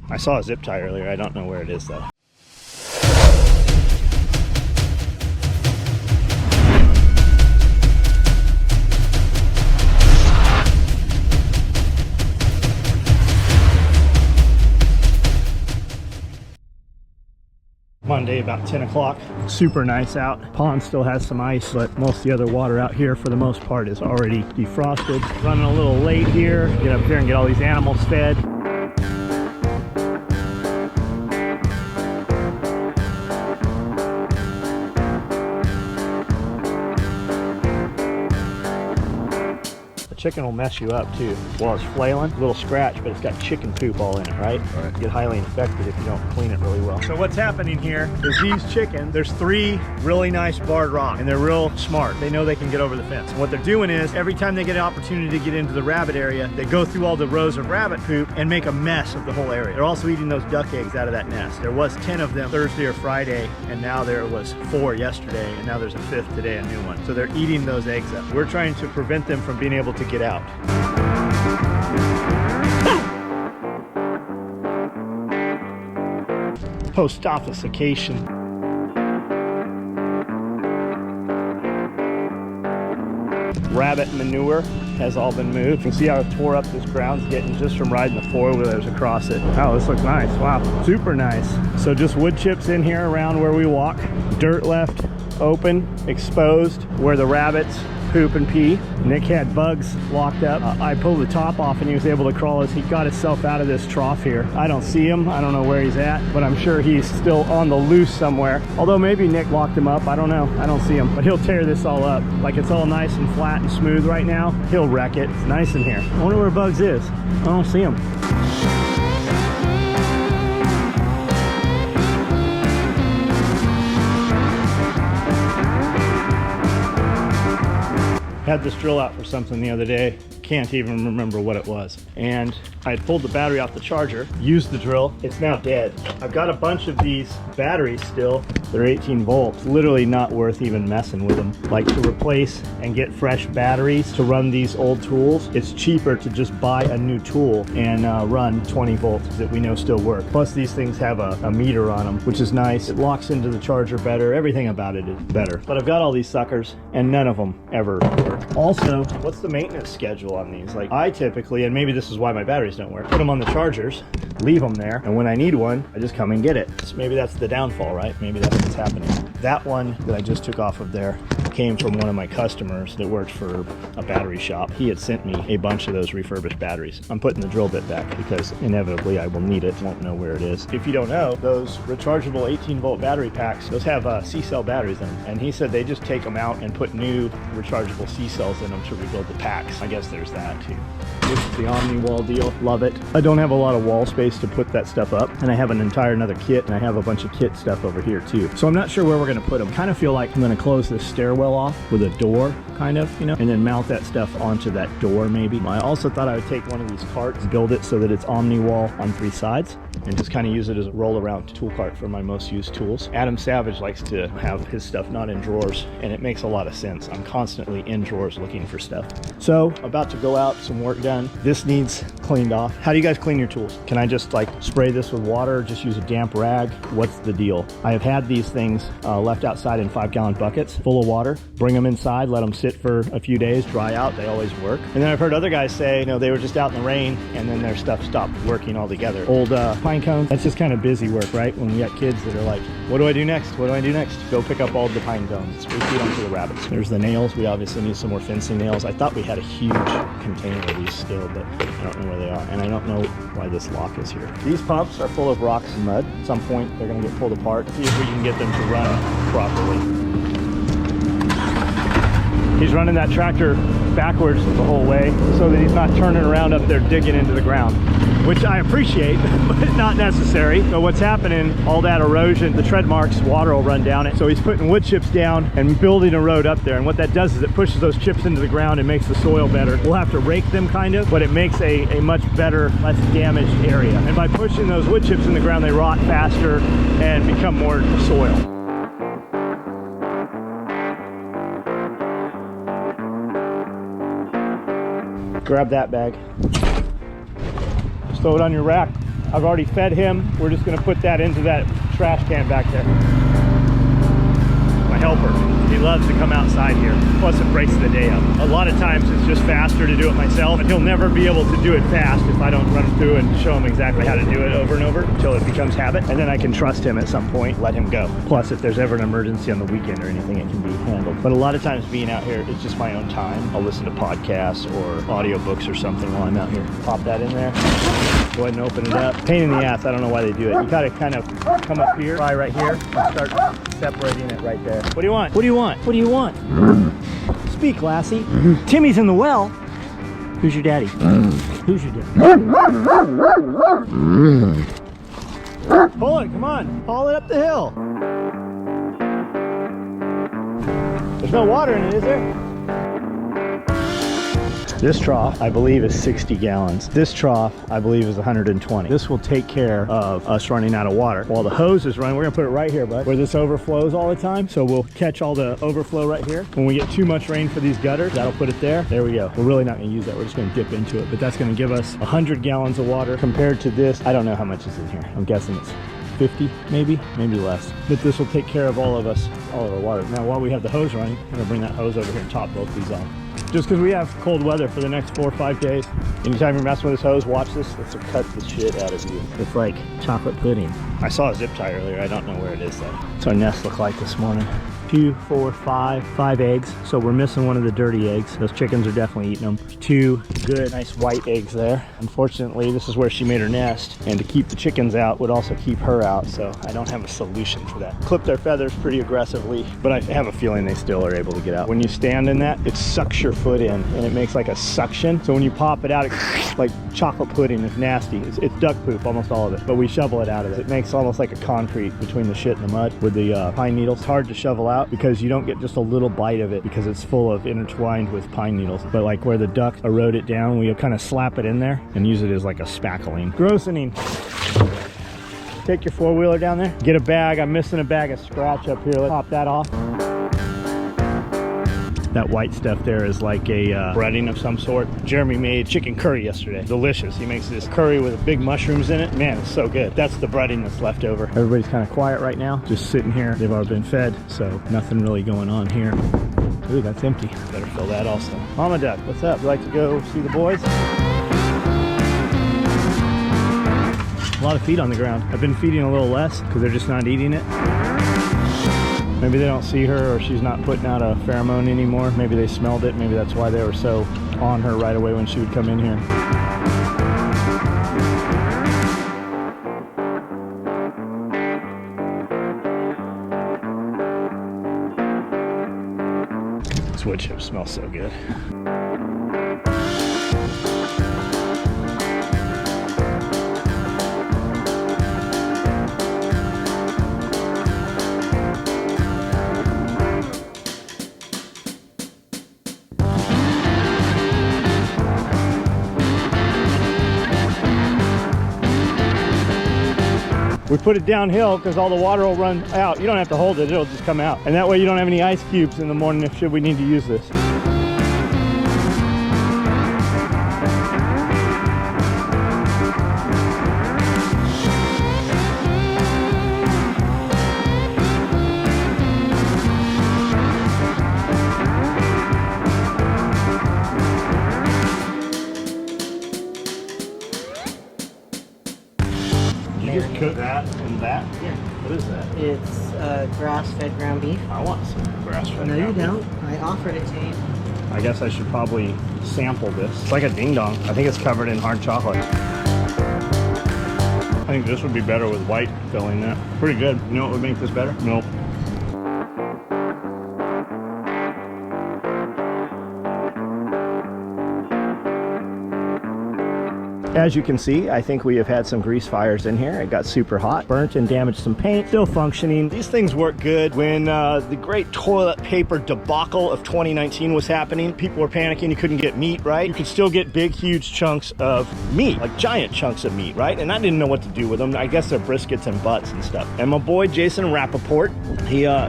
I saw a zip tie earlier. I don't know where it is though. Monday about 10 o'clock. Super nice out. Pond still has some ice, but most of the other water out here for the most part is already defrosted. Running a little late here. Get up here and get all these animals fed. Chicken will mess you up too. While it's flailing, a little scratch, but it's got chicken poop all in it, right? Right. Get highly infected if you don't clean it really well. So what's happening here is these chickens, there's 3 really nice barred rocks, and they're real smart. They know they can get over the fence. And what they're doing is, every time they get an opportunity to get into the rabbit area, they go through all the rows of rabbit poop and make a mess of the whole area. They're also eating those duck eggs out of that nest. There was 10 of them Thursday or Friday, and now there was 4 yesterday, and now there's a 5th today, a new one. So they're eating those eggs up. We're trying to prevent them from being able to get out. Post-obfuscation. Rabbit manure has all been moved. You can see how tore up this ground's getting just from riding the 4-wheelers across it. Oh, this looks nice. Wow, super nice. So just wood chips in here around where we walk. Dirt left open, exposed, where the rabbits poop and pee. Nick had bugs locked up. I pulled the top off and he was able to crawl as he got himself out of this trough here. I don't see him. I don't know where he's at, but I'm sure he's still on the loose somewhere. Although maybe Nick locked him up. I don't know. I don't see him, but he'll tear this all up. Like it's all nice and flat and smooth right now. He'll wreck it. It's nice in here. I wonder where Bugs is. I don't see him. Had this drill out for something the other day, can't even remember what it was. And I had pulled the battery off the charger, used the drill, it's now dead. I've got a bunch of these batteries still, they're 18 volts, literally not worth even messing with them. Like to replace and get fresh batteries to run these old tools, it's cheaper to just buy a new tool and run 20 volts that we know still work. Plus these things have a meter on them, which is nice. It locks into the charger better, everything about it is better. But I've got all these suckers and none of them ever work. Also, what's the maintenance schedule on these? Like I typically, and maybe this is why my batteries don't work, put them on the chargers, leave them there, and when I need one, I just come and get it. So maybe that's the downfall, right? Maybe that's what's happening. That one that I just took off of there came from one of my customers that worked for a battery shop. He had sent me a bunch of those refurbished batteries. I'm putting the drill bit back because inevitably I will need it. Won't know where it is. If you don't know, those rechargeable 18 volt battery packs, those have C-cell batteries in them. And he said they just take them out and put new rechargeable C-cells in them to rebuild the packs. I guess there's that too. This is the Omni wall deal. Love it. I don't have a lot of wall space to put that stuff up, and I have an entire another kit, and I have a bunch of kit stuff over here too. So I'm not sure where we're going to put them. Kind of feel like I'm going to close this stairwell off with a door, kind of, you know, and then mount that stuff onto that door maybe. I also thought I would take one of these carts, build it so that it's Omni wall on 3 sides, and just kind of use it as a roll around tool cart for my most used tools. Adam Savage likes to have his stuff not in drawers, and it makes a lot of sense. I'm constantly in drawers looking for stuff. So about to go out, some work done. This needs cleaned off. How do you guys clean your tools? Can I just like spray this with water or just use a damp rag? What's the deal? I have had these things left outside in 5-gallon buckets full of water. Bring them inside, let them sit for a few days, dry out. They always work. And then I've heard other guys say, you know, they were just out in the rain and then their stuff stopped working altogether. Old pine cones, that's just kind of busy work, right? When you got kids that are like, what do I do next? What do I do next? Go pick up all the pine cones. We feed them to the rabbits. There's the nails. We obviously need some more fencing nails. I thought we had a huge container of these still, but I don't know where they are. And I don't know why this lock is here. These pumps are full of rocks and mud. At some point, they're gonna get pulled apart. See if we can get them to run properly. He's running that tractor backwards the whole way so that he's not turning around up there digging into the ground, which I appreciate, but not necessary. So what's happening, all that erosion, the tread marks, water will run down it. So he's putting wood chips down and building a road up there. And what that does is it pushes those chips into the ground and makes the soil better. We'll have to rake them kind of, but it makes a much better, less damaged area. And by pushing those wood chips in the ground, they rot faster and become more soil. Grab that bag. Just throw it on your rack. I've already fed him. We're just gonna put that into that trash can back there. My helper, he loves to come outside here. Plus it breaks the day up. A lot of times it's just faster to do it myself, and he'll never be able to do it fast if I don't run through and show him exactly how to do it over and over until it becomes habit. And then I can trust him at some point, let him go. Plus if there's ever an emergency on the weekend or anything, it can be handled. But a lot of times being out here, it's just my own time. I'll listen to podcasts or audiobooks or something while I'm out here. Pop that in there. Go ahead and open it up. Pain in the ass, I don't know why they do it. You gotta kind of come up here, try right here, and start separating it right there. What do you want? What do you want? What do you want? Speak, Lassie. Timmy's in the well. Who's your daddy? Who's your daddy? Pull it, come on. Haul it up the hill. There's no water in it, is there? This trough, I believe, is 60 gallons. This trough, I believe, is 120. This will take care of us running out of water. While the hose is running, we're gonna put it right here, bud, where this overflows all the time. So we'll catch all the overflow right here. When we get too much rain for these gutters, that'll put it there. There we go. We're really not gonna use that. We're just gonna dip into it. But that's gonna give us 100 gallons of water compared to this. I don't know how much is in here. I'm guessing it's 50, maybe less. But this will take care of all of our water. Now, while we have the hose running, I'm gonna bring that hose over here and top both these off. Just because we have cold weather for the next 4 or 5 days. Anytime you're messing with this hose, watch this. This will cut the shit out of you. It's like chocolate pudding. I saw a zip tie earlier. I don't know where it is though. What's our nest look like this morning? 2, 4, 5 eggs. So we're missing one of the dirty eggs. Those chickens are definitely eating them. 2 good, nice white eggs there. Unfortunately, this is where she made her nest. And to keep the chickens out would also keep her out. So I don't have a solution for that. Clip their feathers pretty aggressively, but I have a feeling they still are able to get out. When you stand in that, it sucks your foot in and it makes like a suction. So when you pop it out, it's like chocolate pudding. It's nasty. It's duck poop, almost all of it. But we shovel it out of it. It makes almost like a concrete between the shit and the mud with the pine needles. It's hard to shovel out because you don't get just a little bite of it because it's full of intertwined with pine needles. But like where the duck erode it down, we kind of slap it in there and use it as like a spackling. Grossening. Take your 4-wheeler down there. Get a bag. I'm missing a bag of scratch up here. Let's pop that off. That white stuff there is like a breading of some sort. Jeremy made chicken curry yesterday. Delicious. He makes this curry with big mushrooms in it. Man, it's so good. That's the breading that's left over. Everybody's kind of quiet right now. Just sitting here. They've all been fed, so nothing really going on here. Ooh, that's empty. Better fill that also. Mama Duck, what's up? You like to go see the boys? A lot of feed on the ground. I've been feeding a little less because they're just not eating it. Maybe they don't see her or she's not putting out a pheromone anymore. Maybe they smelled it. Maybe that's why they were so on her right away when she would come in here. This wood chip smells so good. We put it downhill because all the water will run out. You don't have to hold it, it'll just come out. And that way you don't have any ice cubes in the morning if should we need to use this. Cook that and that? Yeah. What is that? It's grass-fed ground beef. I want some grass-fed. No, you don't. I offered it to you. I guess I should probably sample this. It's like a ding dong. I think it's covered in hard chocolate. I think this would be better with white filling that. Pretty good. You know what would make this better? Milk. As you can see, I think we have had some grease fires in here. It got super hot, burnt and damaged some paint, still functioning. These things work good. When the great toilet paper debacle of 2019 was happening, people were panicking you couldn't get meat, right? You could still get big, huge chunks of meat, like giant chunks of meat, right? And I didn't know what to do with them. I guess they're briskets and butts and stuff. And my boy, Jason Rappaport,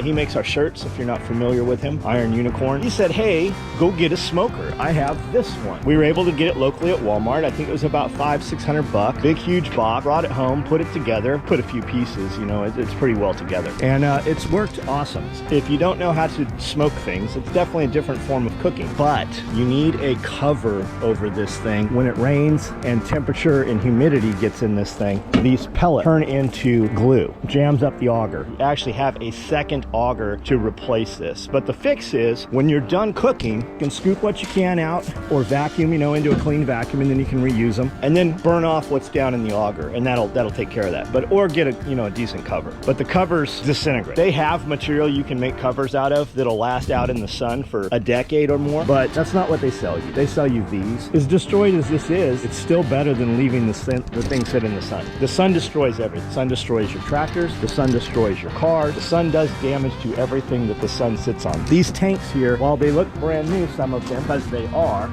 he makes our shirts, if you're not familiar with him, Iron Unicorn. He said, hey, go get a smoker. I have this one. We were able to get it locally at Walmart. I think it was about $500-600 bucks. Big, huge box. Brought it home, put it together, put a few pieces, you know, it's pretty well together. And it's worked awesome. If you don't know how to smoke things, it's definitely a different form of cooking, but you need a cover over this thing. When it rains and temperature and humidity gets in this thing, these pellets turn into glue, jams up the auger. You actually have a second auger to replace this. But the fix is, when you're done cooking, you can scoop what you can out or vacuum, you know, into a clean vacuum, and then you can reuse them, and then burn off what's down in the auger, and that'll take care of that. But or get a, you know, a decent cover. But the covers disintegrate. They have material you can make covers out of that'll last out in the sun for a decade or more, but that's not what they sell you. They sell you these. As destroyed as this is, it's still better than leaving the thing sit in the sun. The sun destroys everything. The sun destroys your tractors. The sun destroys your cars. The sun does damage to everything that the sun sits on. These tanks here, while they look brand new, some of them, because they are,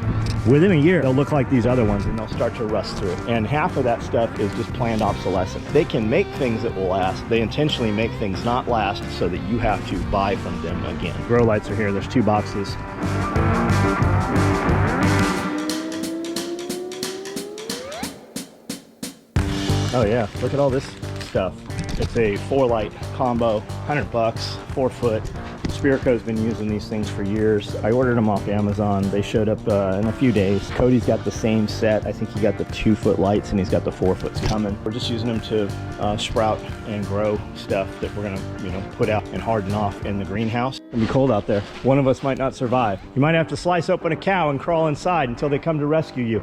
within a year, they'll look like these other ones and they'll start to rust through. And half of that stuff is just planned obsolescence. They can make things that will last. They intentionally make things not last so that you have to buy from them again. Grow lights are here. There's 2 boxes. Oh yeah, look at all this stuff. It's a 4-light combo, 100 bucks, 4 foot. Spirco's been using these things for years. I ordered them off Amazon. They showed up in a few days. Cody's got the same set. I think he got the 2-foot lights and he's got the 4 foots coming. We're just using them to sprout and grow stuff that we're gonna, you know, put out and harden off in the greenhouse. It'll be cold out there. One of us might not survive. You might have to slice open a cow and crawl inside until they come to rescue you.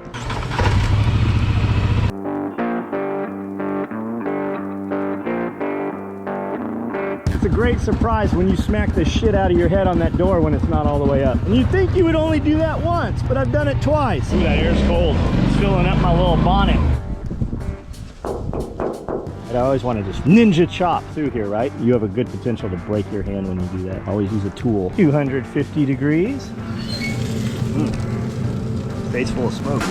It's a great surprise when you smack the shit out of your head on that door when it's not all the way up. And you'd think you would only do that once, but I've done it twice. Ooh, that air's cold. It's filling up my little bonnet. And I always want to just ninja chop through here, right? You have a good potential to break your hand when you do that. Always use a tool. 250 degrees. Face full of smoke.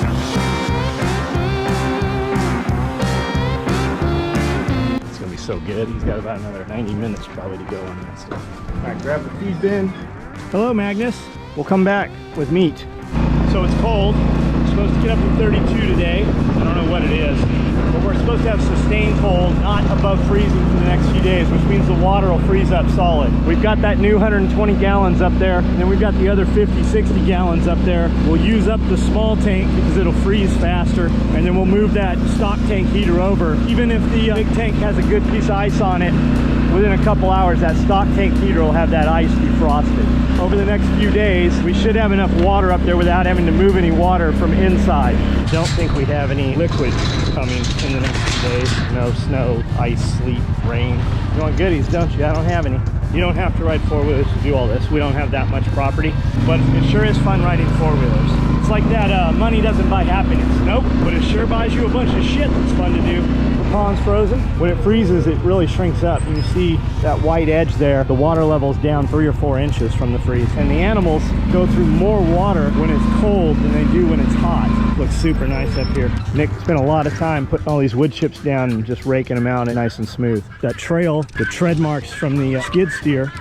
So good. He's got about another 90 minutes probably to go on that stuff. All right, grab the feed bin. Hello, Magnus. We'll come back with meat. So it's cold. We're supposed to get up to 32 today. I don't know what it is, but we're supposed to have sustained cold, not above freezing for the next few days, which means the water will freeze up solid. We've got that new 120 gallons up there, and then we've got the other 50, 60 gallons up there. We'll use up the small tank because it'll freeze faster, and then we'll move that stock tank heater over. Even if the big tank has a good piece of ice on it, within a couple hours that stock tank heater will have that ice defrosted. Over the next few days, we should have enough water up there without having to move any water from inside. Don't think we have any liquid coming in the next few days. No snow, ice, sleet, rain. You want goodies, don't you? I don't have any. You don't have to ride 4-wheelers to do all this. We don't have that much property, but it sure is fun riding 4-wheelers. It's like that money doesn't buy happiness. Nope, but it sure buys you a bunch of shit that's fun to do. The pond's frozen. When it freezes, it really shrinks up. You see that white edge there. The water level's down 3 or 4 inches from the freeze. And the animals go through more water when it's cold than they do when it's hot. Looks super nice up here. Nick spent a lot of time putting all these wood chips down and just raking them out nice and smooth. That trail, the tread marks from the skid steer,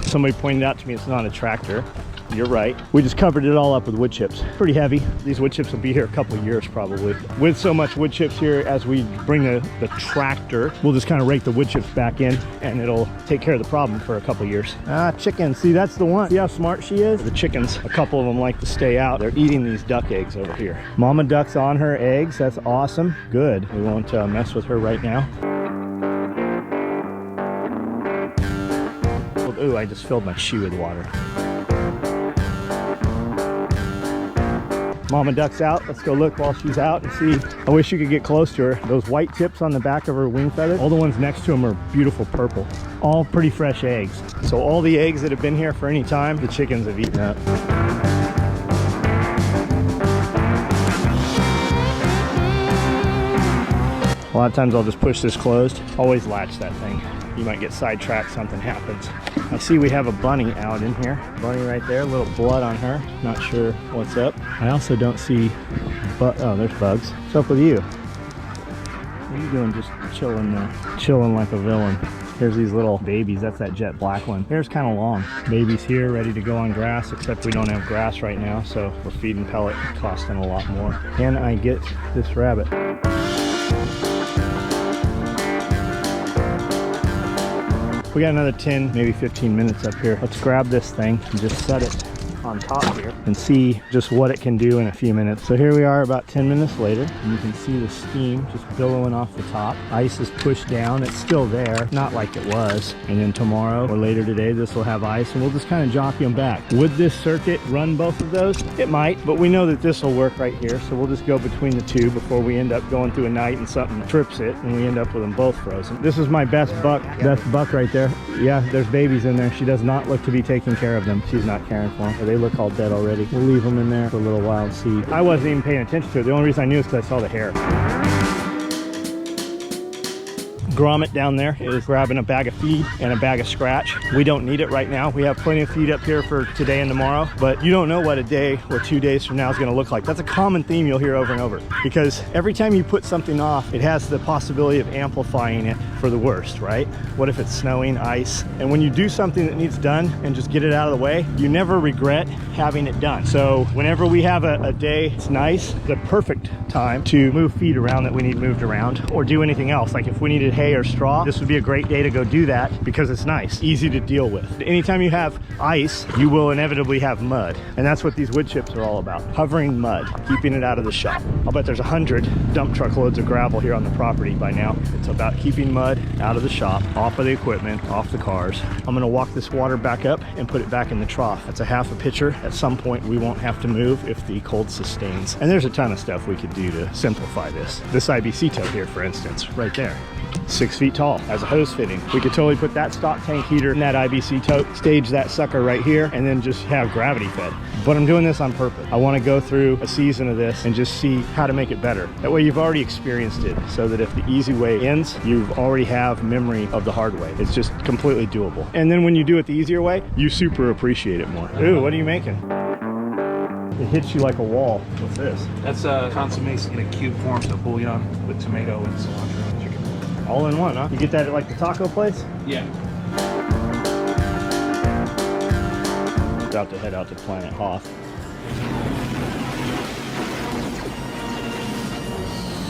somebody pointed out to me it's not a tractor. You're right. We just covered it all up with wood chips. Pretty heavy. These wood chips will be here a couple of years probably. With so much wood chips here, as we bring the tractor, we'll just kind of rake the wood chips back in and it'll take care of the problem for a couple of years. Ah, chicken. See, that's the one. See how smart she is? The chickens, a couple of them like to stay out. They're eating these duck eggs over here. Mama duck's on her eggs. That's awesome. Good. We won't mess with her right now. Ooh, I just filled my shoe with water. Mama duck's out. Let's go look while she's out and see. I wish you could get close to her. Those white tips on the back of her wing feathers, all the ones next to them are beautiful purple. All pretty fresh eggs. So all the eggs that have been here for any time, the chickens have eaten up. A lot of times I'll just push this closed. Always latch that thing. You might get sidetracked, something happens. I see we have a bunny out in here. Bunny right there, a little blood on her. Not sure what's up. I also don't see, oh, there's bugs. What's up with you? What are you doing just chilling there? Chilling like a villain. Here's these little babies. That's that jet black one. Hair's kind of long. Baby's here, ready to go on grass, except we don't have grass right now, so we're feeding pellet, costing a lot more. Can I get this rabbit? We got another 10, maybe 15 minutes up here. Let's grab this thing and just set it on top here and see just what it can do in a few minutes. So here we are about 10 minutes later, and you can see the steam just billowing off the top. Ice is pushed down. It's still there, not like it was. And then tomorrow or later today, this will have ice, and we'll just kind of jockey them back. Would this circuit run both of those? It might, but we know that this will work right here. So we'll just go between the two before we end up going through a night and something trips it and we end up with them both frozen. This is my best buck right there. Yeah, there's babies in there. She does not look to be taking care of them. She's not caring for them. They look all dead already. We'll leave them in there for a little while and see. I wasn't even paying attention to it. The only reason I knew is because I saw the hair. Grommet down there is grabbing a bag of feed and a bag of scratch. We don't need it right now. We have plenty of feed up here for today and tomorrow, but you don't know what a day or 2 days from now is going to look like. That's a common theme you'll hear over and over, because every time you put something off, it has the possibility of amplifying it for the worst, right? What if it's snowing, ice? And when you do something that needs done and just get it out of the way, you never regret having it done. So whenever we have a day it's nice, the perfect time to move feed around that we need moved around, or do anything else. Like if we needed hay or straw, this would be a great day to go do that, because it's nice, easy to deal with. Anytime you have ice, you will inevitably have mud, and that's what these wood chips are all about. Hovering mud, keeping it out of the shop. I'll bet there's 100 dump truck loads of gravel here on the property by now. It's about keeping mud out of the shop, off of the equipment, off the cars. I'm gonna walk this water back up and put it back in the trough. That's a half a pitcher. At some point we won't have to move if the cold sustains. And there's a ton of stuff we could do to simplify this. This IBC tote here, for instance, right there. 6 feet tall as a hose fitting. We could totally put that stock tank heater in that IBC tote, stage that sucker right here, and then just have gravity fed. But I'm doing this on purpose. I want to go through a season of this and just see how to make it better. That way you've already experienced it, so that if the easy way ends, you already have memory of the hard way. It's just completely doable. And then when you do it the easier way, you super appreciate it more. Ooh, what are you making? It hits you like a wall. What's this? That's consomme in a cube form, so bouillon with tomato and cilantro and chicken. All in one, huh? You get that at like the taco place? Yeah. About to head out to Planet Hoth.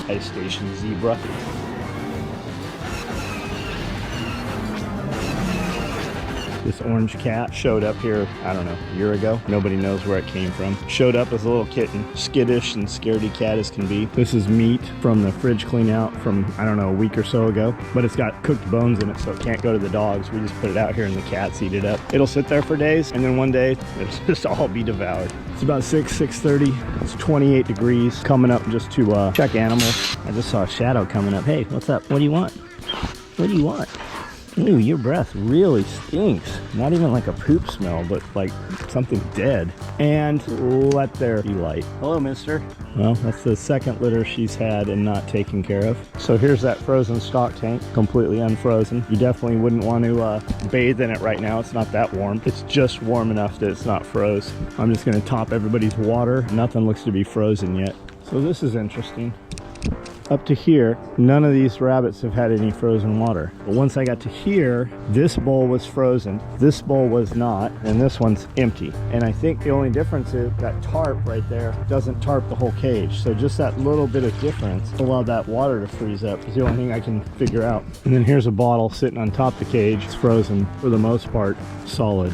Ice Station Zebra. This orange cat showed up here, I don't know, a year ago. Nobody knows where it came from. Showed up as a little kitten, skittish and scaredy cat as can be. This is meat from the fridge clean out from, I don't know, a week or so ago. But it's got cooked bones in it, so it can't go to the dogs. We just put it out here and the cats eat it up. It'll sit there for days, and then one day, it'll just all be devoured. It's about 6:30. It's 28 degrees. Coming up just to check animals. I just saw a shadow coming up. Hey, what's up? What do you want? What do you want? Ooh, your breath really stinks. Not even like a poop smell, but like something dead. And let there be light. Hello, mister. Well, that's the second litter she's had and not taken care of. So here's that frozen stock tank, completely unfrozen. You definitely wouldn't want to bathe in it right now. It's not that warm. It's just warm enough that it's not froze. I'm just gonna top everybody's water. Nothing looks to be frozen yet. So this is interesting. Up to here, none of these rabbits have had any frozen water. But once I got to here, this bowl was frozen, this bowl was not, and this one's empty. And I think the only difference is that tarp right there doesn't tarp the whole cage. So just that little bit of difference allowed that water to freeze up is the only thing I can figure out. And then here's a bottle sitting on top of the cage. It's frozen, for the most part, solid.